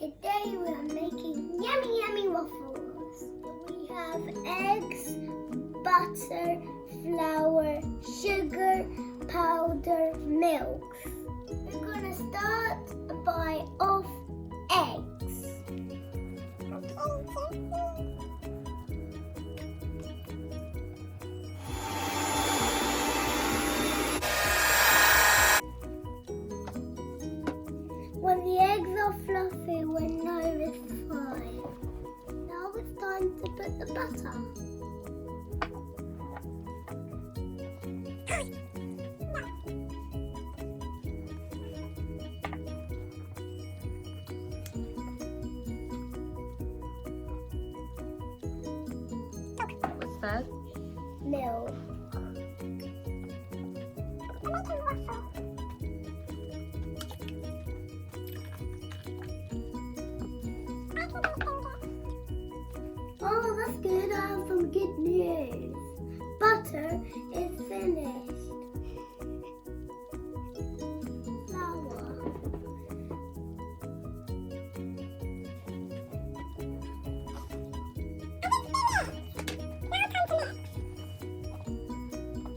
Today we are making yummy waffles. We have eggs, butter, flour, sugar, powder, milk. We're gonna start by off eggs. When the eggs are fluffy, we know it's fine. Now it's time to put the butter. What's that? Milk. Oh, that's good. I have some good news. Butter is finished. Flour.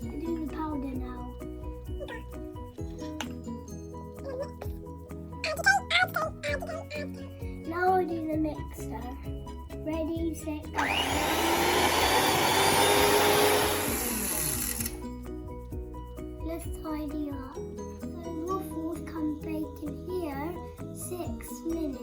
I do the powder now. Now I do the mixer. Ready, set, go. Let's tidy up. So waffles can bake in here 6 minutes.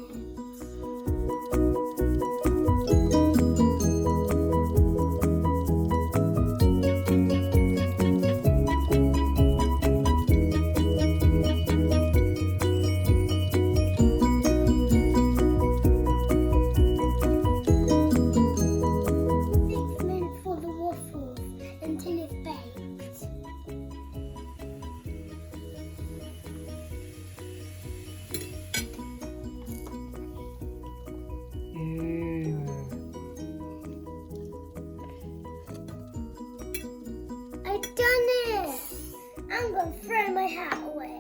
Until it's baked. I've done it! I'm going to throw my hat away.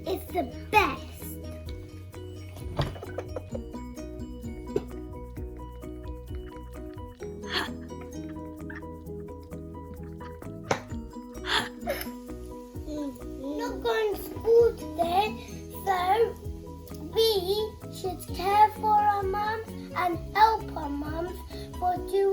It's the best. Not going to school today, so we should care for our mums and help our mums for 2